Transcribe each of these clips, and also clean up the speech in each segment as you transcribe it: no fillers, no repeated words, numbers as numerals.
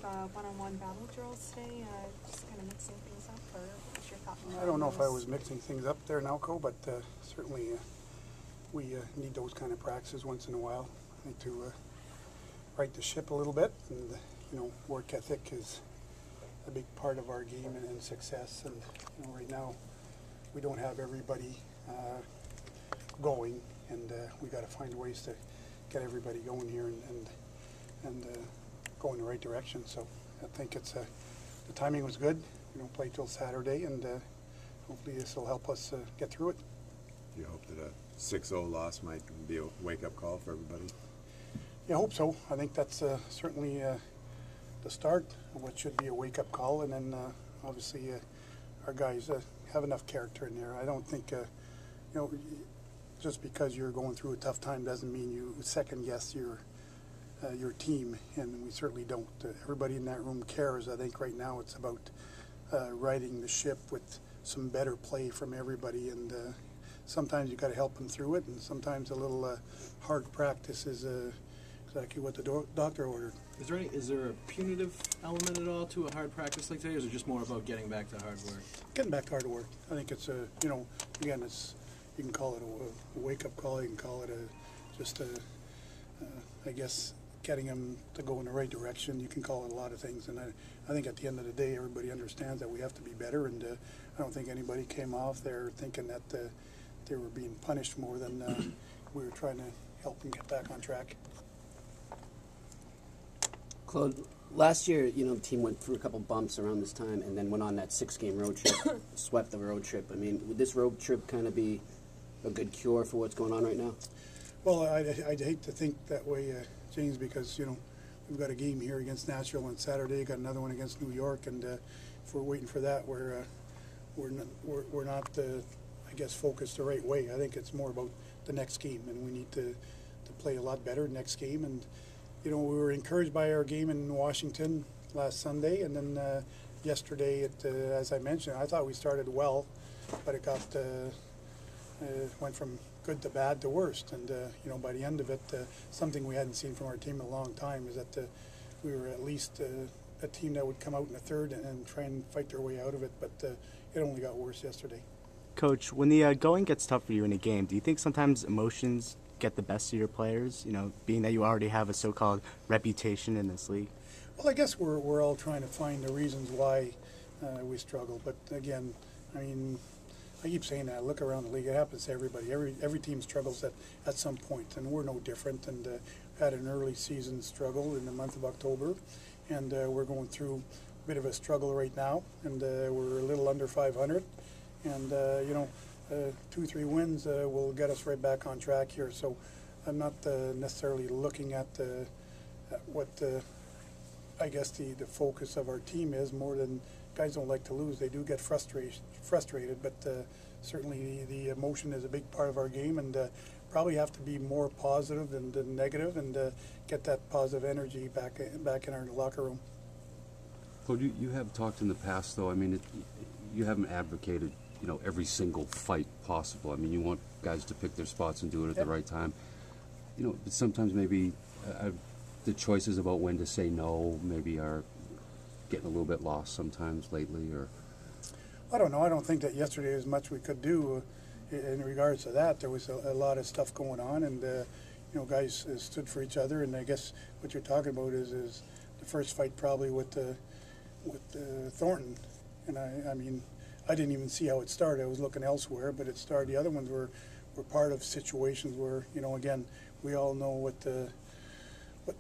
one-on-one battle drills today, just kind of mixing things up, or what's your thought? I don't know if I was mixing things up there, Nalco, but certainly we need those kind of practices once in a while. I think to right the ship a little bit, and work ethic is a big part of our game and success. And right now we don't have everybody going, and we got to find ways to get everybody going here and go in the right direction. So I think it's the timing was good. We don't play till Saturday, and hopefully this will help us get through it. Do you hope that a 6-0 loss might be a wake-up call for everybody? Yeah, I hope so. I think that's certainly the start of what should be a wake-up call, and then obviously our guys have enough character in there. I don't think just because you're going through a tough time doesn't mean you second-guess your team, and we certainly don't. Everybody in that room cares. I think right now it's about riding the ship with some better play from everybody, and sometimes you got to help them through it, and sometimes a little hard practice is exactly what the doctor ordered. Is there a punitive element at all to a hard practice like today, or is it just more about getting back to hard work? Getting back to hard work. I think it's again, it's, you can call it a wake-up call. You can call it I guess, getting them to go in the right direction. You can call it a lot of things, and I think at the end of the day, everybody understands that we have to be better, and I don't think anybody came off there thinking that they were being punished more than we were trying to help them get back on track. Claude, last year, the team went through a couple bumps around this time and then went on that 6-game road trip, swept the road trip. I mean, would this road trip kind of be a good cure for what's going on right now? Well, I'd hate to think that way, James, because, we've got a game here against Nashville on Saturday, got another one against New York, and if we're waiting for that, we're not I guess, focused the right way. I think it's more about the next game, and we need to play a lot better next game. And we were encouraged by our game in Washington last Sunday, and then yesterday, as I mentioned, I thought we started well, but it went from good to bad to worst. And by the end of it, something we hadn't seen from our team in a long time is that we were at least a team that would come out in the third and try and fight their way out of it. But it only got worse yesterday. Coach, when the going gets tough for you in a game, do you think sometimes emotions get the best of your players, being that you already have a so-called reputation in this league? Well, I guess we're all trying to find the reasons why we struggle. But again, I mean, I keep saying that. Look around the league. It happens to everybody. Every team struggles at some point, and we're no different. And had an early season struggle in the month of October, and we're going through a bit of a struggle right now, and we're a little under 500. And 2-3 wins will get us right back on track here. So I'm not necessarily looking at what I guess the focus of our team is, more than guys don't like to lose. They do get frustrated, but certainly the emotion is a big part of our game, and probably have to be more positive than negative, and get that positive energy back in our locker room. Claude, you have talked in the past, though. I mean, you haven't advocated every single fight possible. I mean, you want guys to pick their spots and do it at the right time. But sometimes maybe the choices about when to say no maybe are getting a little bit lost sometimes lately, or? I don't know. I don't think that yesterday as much we could do in regards to that. There was a lot of stuff going on, and guys stood for each other. And I guess what you're talking about is the first fight probably with Thornton, and I mean, I didn't even see how it started. I was looking elsewhere, but it started. The other ones were part of situations where, again, we all know what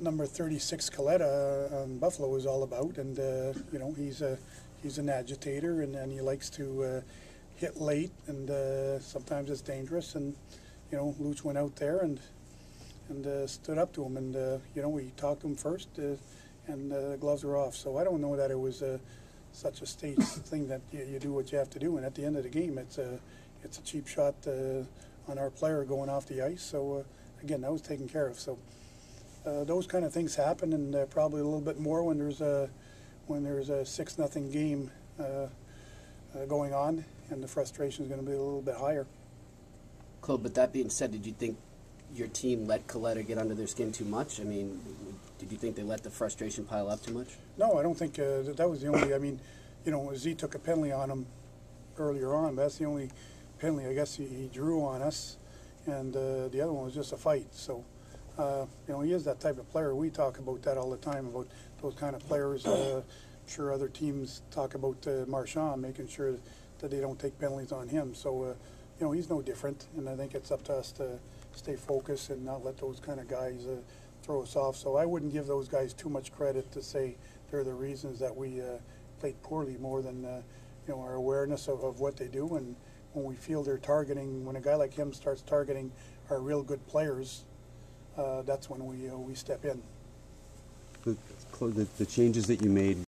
number 36 Coletta on Buffalo is all about, and he's an agitator, and he likes to hit late, and sometimes it's dangerous. And Luch went out there and stood up to him, and we talked to him first, and the gloves were off. So I don't know that it was such a stage thing that you do what you have to do, and at the end of the game, it's a cheap shot on our player going off the ice. So again, that was taken care of. So those kind of things happen, and probably a little bit more when there's a 6-0 game going on, and the frustration is going to be a little bit higher. Claude, but that being said, did you think your team let Coletta get under their skin too much? I mean, did you think they let the frustration pile up too much? No, I don't think that was the only. I mean, you know, Z took a penalty on him earlier on. But that's the only penalty I guess he drew on us, and the other one was just a fight. So, you know, he is that type of player. We talk about that all the time, about those kind of players. I'm sure other teams talk about Marchand, making sure that they don't take penalties on him. So, you know, he's no different, and I think it's up to us to stay focused and not let those kind of guys throw us off. So I wouldn't give those guys too much credit to say they're the reasons that we played poorly, more than you know, our awareness of what they do. And when we feel they're targeting, when a guy like him starts targeting our real good players, that's when we step in. The changes that you made